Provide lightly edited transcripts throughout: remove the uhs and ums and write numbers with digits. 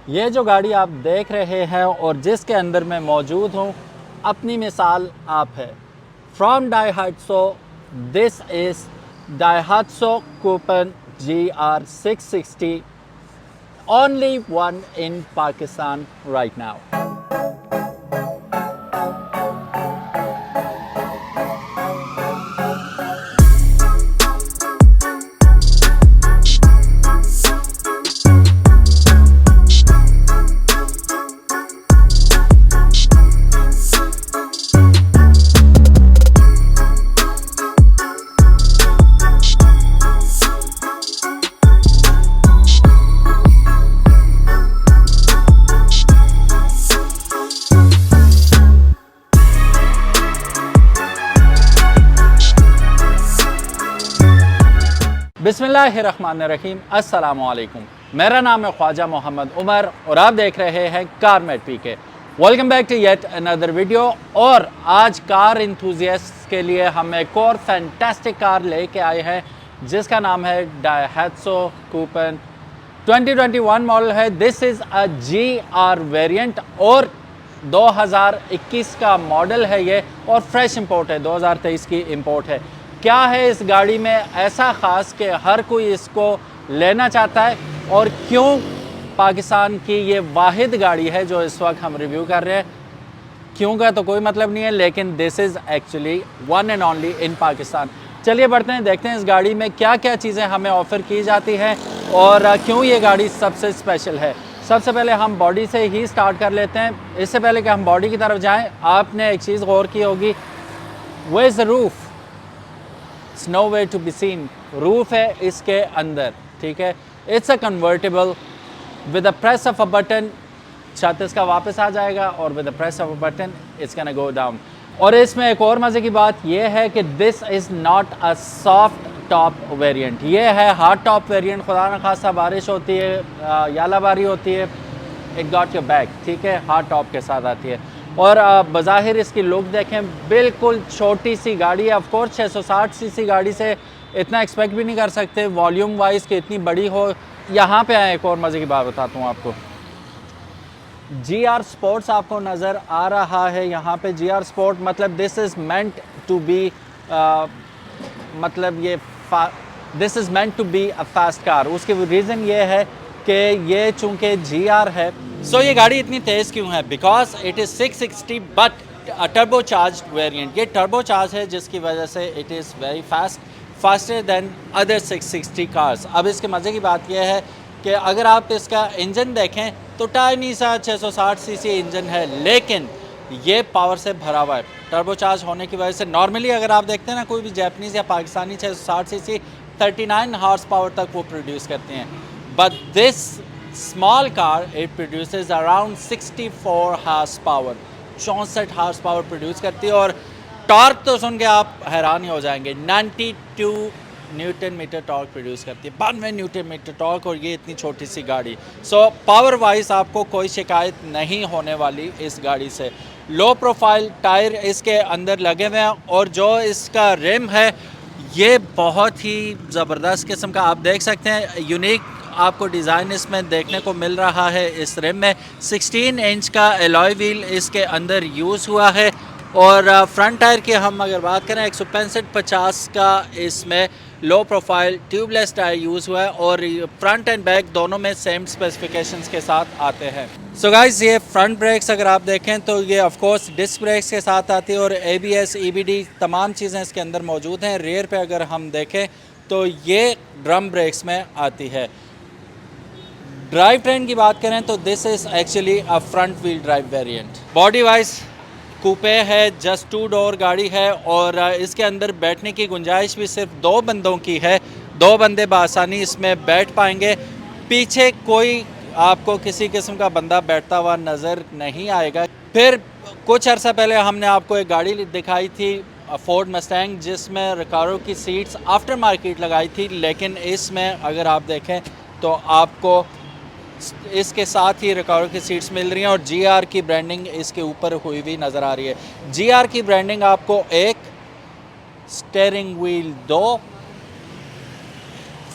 ये जो गाड़ी आप देख रहे हैं और जिसके अंदर मैं मौजूद हूँ, अपनी मिसाल आप है। From Daihatsu, this is Daihatsu Copen GR660, only one in Pakistan right now. बिस्मिल्लाहिर्रहमानिर्रहीम, अस्सलामुअलैकुम। मेरा नाम है ख्वाजा मोहम्मद उमर और आप देख रहे हैं car mate PK. Welcome back to yet another video. और आज कार इंथुजियास्ट के लिए हम एक और फैंटास्टिक कार लेके आए हैं जिसका नाम है डाइहाट्सो कूपन। 2021 मॉडल है। This is a GR variant और 2021 का मॉडल है ये और फ्रेश इंपोर्ट है, 2023 की इंपोर्ट है। क्या है इस गाड़ी में ऐसा ख़ास कि हर कोई इसको लेना चाहता है और क्यों पाकिस्तान की ये वाहिद गाड़ी है जो इस वक्त हम रिव्यू कर रहे हैं। क्यों का तो कोई मतलब नहीं है, लेकिन this is actually one and only in Pakistan. चलिए बढ़ते हैं, देखते हैं इस गाड़ी में क्या क्या चीज़ें हमें ऑफ़र की जाती हैं और क्यों ये गाड़ी सबसे स्पेशल है। सबसे पहले हम बॉडी से ही स्टार्ट कर लेते हैं। इससे पहले कि हम बॉडी की तरफ जाएँ, आपने एक चीज़ गौर की होगी, where is the roof? It's no way to be seen. Roof है इसके अंदर, ठीक है। It's a convertible, with the press of a button छत इसका वापस आ जाएगा और with the press of a button it's can go down. और इसमें एक और मज़े की बात यह है कि this is not a soft top variant, ये है हार्ड टॉप वेरिएंट। खुदा न खासा बारिश होती है, यालाबारी होती है, इट गॉट योर बैक, ठीक है। हार्ड टॉप के साथ आती है और बज़ाहिर इसकी लुक देखें, बिल्कुल छोटी सी गाड़ी है। ऑफकोर्स 660 सीसी गाड़ी से इतना एक्सपेक्ट भी नहीं कर सकते वॉल्यूम वाइज कि इतनी बड़ी हो। यहाँ पे आए, एक और मज़े की बात बताता हूँ आपको। GR स्पोर्ट्स आपको नज़र आ रहा है यहाँ पे। GR स्पोर्ट मतलब this is meant to be, मतलब ये this is meant to be a fast car. उसकी रीज़न ये है कि ये चूँकि GR है, सो ये गाड़ी इतनी तेज़ क्यों है? Because it is 660 but turbo charge variant. ये टर्बो चार्ज है जिसकी वजह से it is very faster than other 660 cars. अब इसके मज़े की बात यह है कि अगर आप इसका इंजन देखें तो टाइनी सा 660 सीसी इंजन है, लेकिन ये पावर से भरा हुआ है टर्बो चार्ज होने की वजह से। नॉर्मली अगर आप देखते हैं ना, कोई भी जापानीज़ या पाकिस्तानी 660 सीसी 39 हॉर्स पावर तक वो प्रोड्यूस करते हैं, but this small car it produces around 64 horse power, 64 horse power produce करती है। और टॉर्क तो सुन के आप हैरान ही हो जाएंगे, 92 न्यूटन मीटर टॉर्क प्रोड्यूस करती है, 92 न्यूटन मीटर टॉर्क, और ये इतनी छोटी सी गाड़ी। सो पावर वाइज आपको कोई शिकायत नहीं होने वाली इस गाड़ी से। लो प्रोफाइल टायर इसके अंदर लगे हुए हैं और जो इसका रिम है ये बहुत ही ज़बरदस्त किस्म का, आप देख सकते हैं, यूनिक आपको डिज़ाइन इसमें देखने को मिल रहा है। इस रिम में 16 इंच का एलॉय व्हील इसके अंदर यूज़ हुआ है। और फ्रंट टायर की हम अगर बात करें, 165/50 का इसमें low profile tubeless tyre use हुआ है और फ्रंट एंड बैक दोनों में सेम स्पेसिफिकेशंस के साथ आते हैं। सो गाइस, ये फ्रंट ब्रेक्स अगर आप देखें तो ये ऑफ कोर्स डिस्क ब्रेक्स के साथ आती है और ABS EBD तमाम चीज़ें इसके अंदर मौजूद हैं। रेयर पे अगर हम देखें तो ये ड्रम ब्रेक्स में आती है। ड्राइव ट्रेन की बात करें तो this is actually a front wheel drive variant. Body wise coupe है, जस्ट 2 डोर गाड़ी है और इसके अंदर बैठने की गुंजाइश भी सिर्फ 2 बंदों की है। 2 बंदे बआसानी इसमें बैठ पाएंगे। पीछे कोई आपको किसी किस्म का बंदा बैठता हुआ नज़र नहीं आएगा। फिर कुछ अर्सा पहले हमने आपको एक गाड़ी दिखाई थी, फोर्ड मस्टैंग, जिसमें रिकारो की सीट्स आफ्टर मार्केट लगाई थी, लेकिन इसमें अगर आप देखें तो आपको इसके साथ ही रिकारो की सीट्स मिल रही हैं और GR की ब्रांडिंग इसके ऊपर हुई हुई नज़र आ रही है। GR की ब्रांडिंग आपको एक, स्टीयरिंग व्हील 2,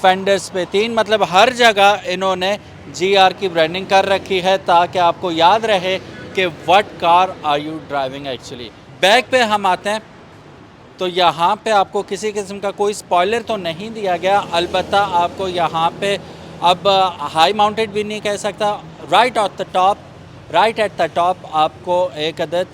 फेंडर्स पे 3, मतलब हर जगह इन्होंने GR की ब्रांडिंग कर रखी है ताकि आपको याद रहे कि what car are you driving actually. Back पे हम आते हैं तो यहाँ पे आपको किसी किस्म का कोई स्पॉइलर तो नहीं दिया गया, अलबत्ता आपको यहाँ पे अब हाई माउंटेड भी नहीं कह सकता, राइट एट द टॉप आपको एक अदद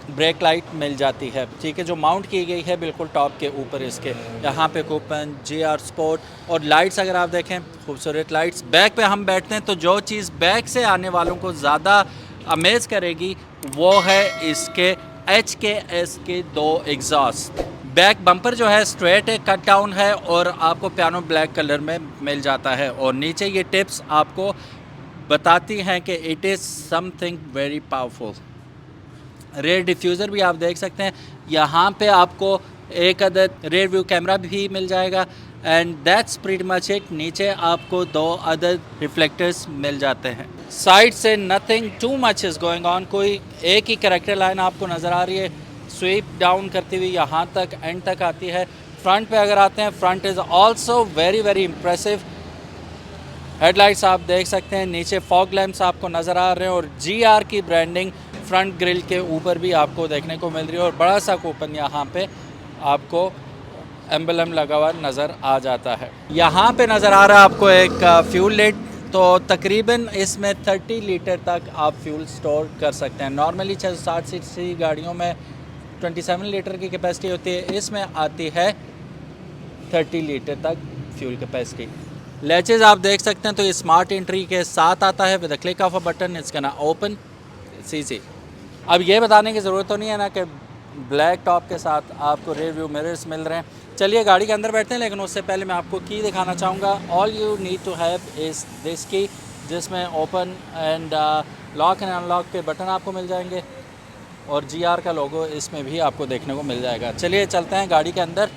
ब्रेक लाइट मिल जाती है, ठीक है, जो माउंट की गई है बिल्कुल टॉप के ऊपर इसके। यहाँ पे कूपन GR स्पोर्ट और लाइट्स अगर आप देखें खूबसूरत लाइट्स। बैक पे हम बैठते हैं तो जो चीज़ बैक से आने वालों को ज़्यादा अमेज़ करेगी वो है इसके HKS के 2 एग्जॉस्ट। बैक बम्पर जो है स्ट्रेट है, कट डाउन है और आपको पियानो ब्लैक कलर में मिल जाता है और नीचे ये टिप्स आपको बताती हैं कि it is something very powerful. Rear diffuser भी आप देख सकते हैं, यहाँ पे आपको एक अदद रेयर व्यू कैमरा भी मिल जाएगा and that's pretty much it. नीचे आपको 2 अदद रिफ्लेक्टर्स मिल जाते हैं। साइड से nothing too much is going on, कोई एक ही करेक्टर लाइन आपको नज़र आ रही है स्वीप डाउन करती हुई यहाँ तक एंड तक आती है। फ्रंट पे अगर आते हैं, front is also very very impressive. Headlights आप देख सकते हैं, नीचे फॉग लैंप्स आपको नज़र आ रहे हैं और GR की ब्रांडिंग फ्रंट ग्रिल के ऊपर भी आपको देखने को मिल रही है और बड़ा सा कूपन यहाँ पे आपको एम्बलम लगा हुआ नज़र आ जाता है। यहाँ पे नज़र आ रहा है आपको एक फ्यूल लिड, तो तकरीबन इसमें 30 लीटर तक आप फ्यूल स्टोर कर सकते हैं। नॉर्मली 660 सीसी गाड़ियों में 27 लीटर की कैपेसिटी होती है, इसमें आती है 30 लीटर तक फ्यूल कैपेसिटी। लैचेज आप देख सकते हैं तो ये स्मार्ट एंट्री के साथ आता है, with a click of a button it's gonna open see. अब ये बताने की ज़रूरत तो नहीं है ना कि ब्लैक टॉप के साथ आपको रेयर व्यू मिरर्स मिल रहे हैं। चलिए गाड़ी के अंदर बैठते हैं, लेकिन उससे पहले मैं आपको की दिखाना चाहूँगा। All you need to have is this key, जिसमें open and lock and unlock के बटन आपको मिल जाएंगे और GR का लोगो इसमें भी आपको देखने को मिल जाएगा। चलिए चलते हैं गाड़ी के अंदर।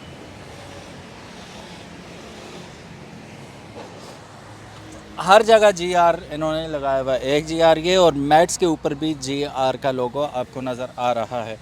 हर जगह GR इन्होंने लगाया हुआ है, एक GR ये और मैट्स के ऊपर भी GR का लोगो आपको नज़र आ रहा है।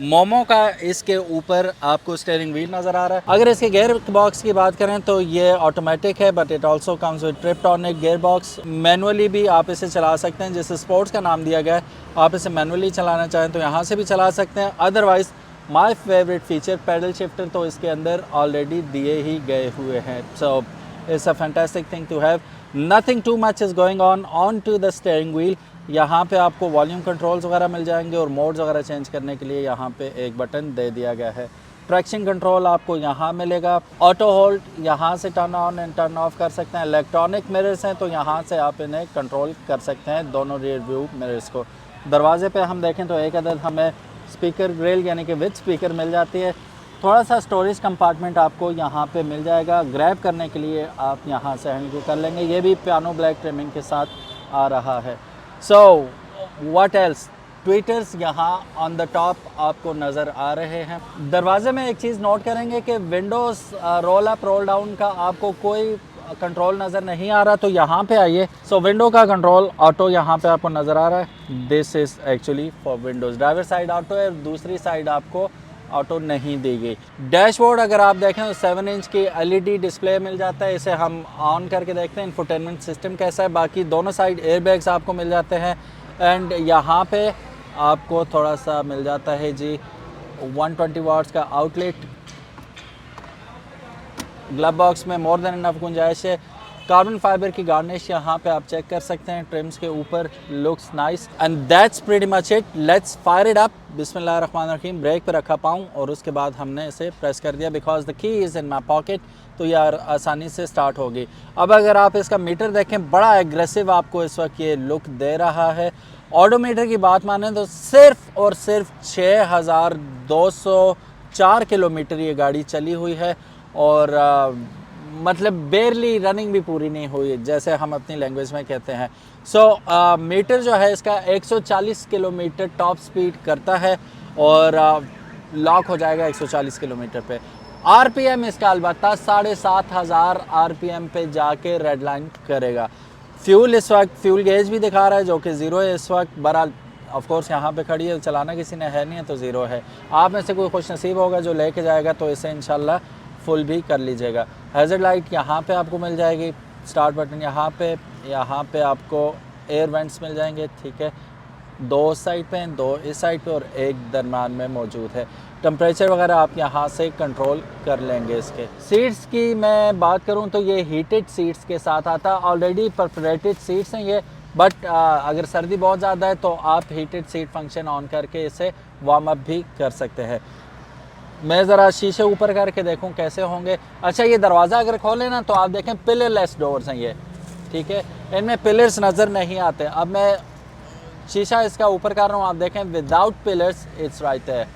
मोमो का इसके ऊपर आपको स्टीयरिंग व्हील नज़र आ रहा है। अगर इसके गेयर बॉक्स की बात करें तो ये ऑटोमेटिक है, but it also comes with Tiptronic gear box. Manually भी आप इसे चला सकते हैं, जिसे स्पोर्ट्स का नाम दिया गया है। आप इसे मैनुअली चलाना चाहें तो यहाँ से भी चला सकते हैं, otherwise my favourite feature paddle shifter तो इसके अंदर ऑलरेडी दिए ही गए हुए हैं। So it's a fantastic thing to have. Nothing too much is going on to the steering wheel. यहाँ पे आपको वॉल्यूम कंट्रोल्स वगैरह मिल जाएंगे और मोड्स वगैरह चेंज करने के लिए यहाँ पे एक बटन दे दिया गया है। ट्रैक्शन कंट्रोल आपको यहाँ मिलेगा। ऑटो होल्ड यहाँ से turn on and turn off कर सकते हैं। इलेक्ट्रॉनिक मिरर्स हैं तो यहाँ से आप इन्हें कंट्रोल कर सकते हैं, दोनों रियर व्यू मिरर्स को। दरवाजे पे हम देखें तो एक अदद हमें स्पीकर ग्रिल यानी कि विद स्पीकर मिल जाती है। थोड़ा सा स्टोरेज कंपार्टमेंट आपको यहाँ पे मिल जाएगा, ग्रैब करने के लिए आप यहाँ से हैंडल कर लेंगे। ये भी पियानो ब्लैक ट्रिमिंग के साथ आ रहा है। सो व्हाट एल्स, ट्विटर्स यहाँ ऑन द टॉप आपको नज़र आ रहे हैं। दरवाजे में एक चीज़ नोट करेंगे कि Windows roll up roll down का आपको कोई कंट्रोल नज़र नहीं आ रहा, तो यहाँ पे आइए। सो विंडो का कंट्रोल ऑटो यहाँ पे आपको नज़र आ रहा है। This is actually for Windows. Driver side auto है, दूसरी साइड आपको ऑटो नहीं दी गई। डैशबोर्ड अगर आप देखें तो 7 इंच की LED डिस्प्ले मिल जाता है, इसे हम ऑन करके देखते हैं इंफोटेनमेंट सिस्टम कैसा है। बाकी दोनों साइड एयरबैग्स आपको मिल जाते हैं एंड यहाँ पे आपको थोड़ा सा मिल जाता है जी 120 वाट्स का आउटलेट। ग्लव बॉक्स में मोर देन इनफ गुंजाइश है। कार्बन फाइबर की गार्निश यहाँ पे आप चेक कर सकते हैं, ट्रिम्स के ऊपर, looks nice and that's pretty much it. Let's fire it up. बिस्मिल्लाहिर्रहमानिर्रहीम। ब्रेक पे रखा पाऊँ और उसके बाद हमने इसे प्रेस कर दिया because the key is in my pocket, तो यार आसानी से स्टार्ट होगी। अब अगर आप इसका मीटर देखें, बड़ा एग्रेसिव आपको इस वक्त ये लुक दे रहा है। ऑडोमीटर की बात माने तो सिर्फ और सिर्फ 6204 किलोमीटर ये गाड़ी चली हुई है और मतलब बेरली रनिंग भी पूरी नहीं हुई, जैसे हम अपनी लैंग्वेज में कहते हैं। सो मीटर जो है इसका 140 किलोमीटर टॉप स्पीड करता है और लॉक हो जाएगा 140 किलोमीटर पे। RPM इसका अलबत्ता 7500 RPM पे जाके रेड लाइन करेगा। फ्यूल इस वक्त फ्यूल गेज भी दिखा रहा है जो कि ज़ीरो है इस वक्त। बहरहाल ऑफ कोर्स यहाँ पे खड़ी है, चलाना किसी ने है नहीं है तो ज़ीरो है। आप में से कोई खुश नसीब होगा जो लेके जाएगा तो इसे इंशाल्लाह फुल भी कर लीजिएगा। हैज़र्ड लाइट यहाँ पे आपको मिल जाएगी, स्टार्ट बटन यहाँ पे, यहाँ पे आपको एयर वेंट्स मिल जाएंगे, ठीक है। 2 साइड पे हैं, 2 इस साइड पे और एक दरम्यान में मौजूद है। टेम्परेचर वगैरह आप यहाँ से कंट्रोल कर लेंगे। इसके सीट्स की मैं बात करूँ तो ये हीटेड सीट्स के साथ आता है, ऑलरेडी परफोरेटेड सीट्स हैं ये, बट अगर सर्दी बहुत ज़्यादा है तो आप हीटेड सीट फंक्शन ऑन करके इसे वार्म अप भी कर सकते हैं। मैं ज़रा शीशे ऊपर करके देखूं कैसे होंगे। अच्छा, ये दरवाज़ा अगर खोलें ना तो आप देखें पिलरलेस डोर्स हैं ये, ठीक है, इनमें पिलर्स नज़र नहीं आते। अब मैं शीशा इसका ऊपर कर रहा हूँ, आप देखें विदाउट पिलर्स इट्स राइट है।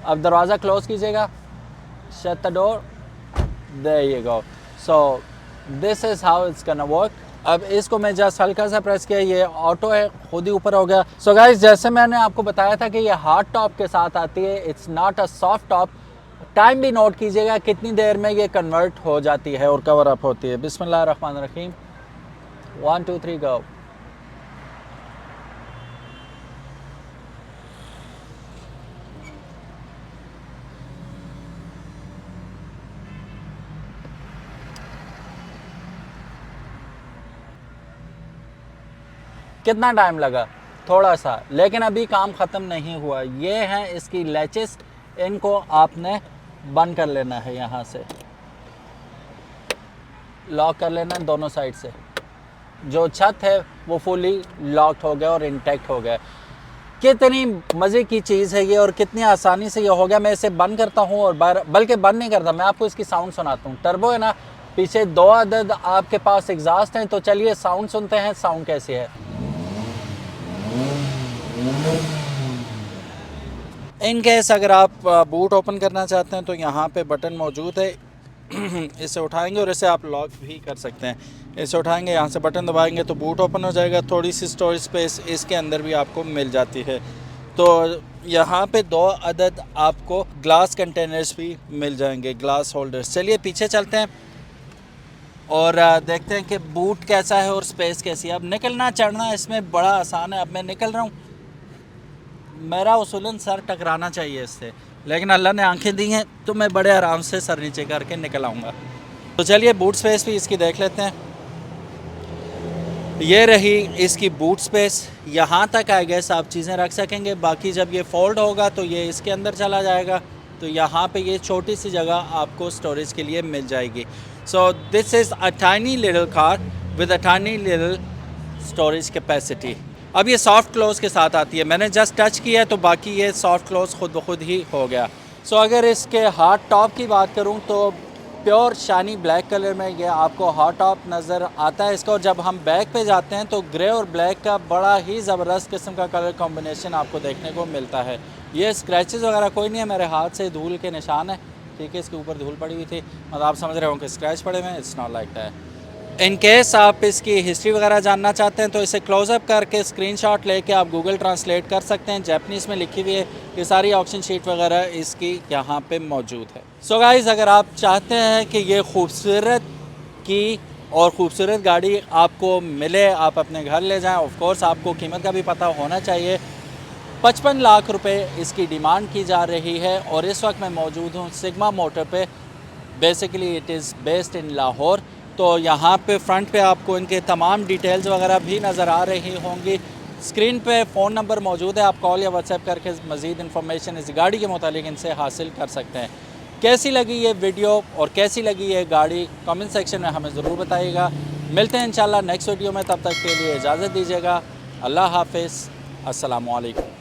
अब दरवाज़ा क्लोज़ कीजिएगा, shut the door, there you go. So this is how it's gonna work. अब इसको मैं जस्ट हल्का सा प्रेस किया, ये ऑटो है, खुद ही ऊपर हो गया। सो गाइस, जैसे मैंने आपको बताया था कि ये हार्ड टॉप के साथ आती है, it's not a soft top. Time भी नोट कीजिएगा कितनी देर में ये कन्वर्ट हो जाती है और कवर अप होती है। बिस्मिल्लाहिर्रहमानिर्रहीम, 1 2 3 गो। कितना टाइम लगा? थोड़ा सा, लेकिन अभी काम ख़त्म नहीं हुआ। ये हैं इसकी लैचेस, इनको आपने बंद कर लेना है, यहाँ से लॉक कर लेना है दोनों साइड से। जो छत है वो फुली लॉक्ड हो गया और इंटैक्ट हो गया। कितनी मज़े की चीज़ है ये और कितनी आसानी से ये हो गया। मैं इसे बंद करता हूँ और बल्कि बंद नहीं करता, मैं आपको इसकी साउंड सुनाता हूँ। टर्बो है ना, पीछे 2 अदद आपके पास एग्जॉस्ट हैं, तो चलिए साउंड सुनते हैं, साउंड कैसी है। इन केस अगर आप बूट ओपन करना चाहते हैं तो यहाँ पे बटन मौजूद है, इसे उठाएंगे और इसे आप लॉक भी कर सकते हैं। इसे उठाएंगे, यहाँ से बटन दबाएंगे तो बूट ओपन हो जाएगा। थोड़ी सी स्टोरेज स्पेस इसके अंदर भी आपको मिल जाती है। तो यहाँ पे 2 अदद आपको ग्लास कंटेनर्स भी मिल जाएंगे, ग्लास होल्डर्स। चलिए पीछे चलते हैं और देखते हैं कि बूट कैसा है और स्पेस कैसी है। अब निकलना चढ़ना इसमें बड़ा आसान है। अब मैं निकल रहा हूँ, मेरा उसूलन सर टकराना चाहिए इससे, लेकिन अल्लाह ने आंखें दी हैं तो मैं बड़े आराम से सर नीचे करके निकल आऊँगा। तो चलिए बूट स्पेस भी इसकी देख लेते हैं। ये रही इसकी बूट स्पेस, यहाँ तक आई गेस आप चीज़ें रख सकेंगे। बाकी जब ये फोल्ड होगा तो ये इसके अंदर चला जाएगा, तो यहाँ पे ये छोटी सी जगह आपको स्टोरेज के लिए मिल जाएगी। सो this is a tiny little car with a tiny little storage capacity. अब ये सॉफ्ट क्लोज़ के साथ आती है, मैंने जस्ट टच किया है तो बाकी ये सॉफ्ट क्लोज़ खुद ब खुद ही हो गया। सो अगर इसके हार्ड टॉप की बात करूँ तो प्योर शाइनी ब्लैक कलर में ये आपको हॉट टॉप नज़र आता है इसका। और जब हम बैक पे जाते हैं तो ग्रे और ब्लैक का बड़ा ही ज़बरदस्त किस्म का कलर कॉम्बिनेशन आपको देखने को मिलता है। ये स्क्रैचेस वगैरह कोई नहीं है, मेरे हाथ से धूल के निशान है, ठीक है, इसके ऊपर धूल पड़ी हुई थी, मतलब आप समझ रहे हो कि स्क्रैच पड़े हुए हैं। It's not like that. In case आप इसकी हिस्ट्री वगैरह जानना चाहते हैं तो इसे क्लोज़अप करके स्क्रीनशॉट लेके आप गूगल ट्रांसलेट कर सकते हैं, जैपनीज़ में लिखी हुई है। ये सारी ऑप्शन शीट वगैरह इसकी यहाँ पे मौजूद है। सो गाइज़, अगर आप चाहते हैं कि ये खूबसूरत की और ख़ूबसूरत गाड़ी आपको मिले, आप अपने घर ले जाएं, ऑफ कोर्स आपको कीमत का भी पता होना चाहिए। 55 लाख रुपए इसकी डिमांड की जा रही है और इस वक्त मैं मौजूद हूँ सिग्मा मोटर पे। Basically it is based in Lahore. तो यहाँ पे फ्रंट पे आपको इनके तमाम डिटेल्स वगैरह भी नज़र आ रही होंगी। स्क्रीन पे फ़ोन नंबर मौजूद है, आप कॉल या व्हाट्सएप करके मज़ीद इन्फॉर्मेशन इस गाड़ी के मुतालिक इनसे हासिल कर सकते हैं। कैसी लगी ये वीडियो और कैसी लगी ये गाड़ी, कमेंट सेक्शन में हमें ज़रूर बताइएगा। मिलते हैं इंशाल्लाह नेक्स्ट वीडियो में, तब तक के लिए इजाज़त दीजिएगा। अल्लाह हाफिज़, अस्सलामु अलैकुम।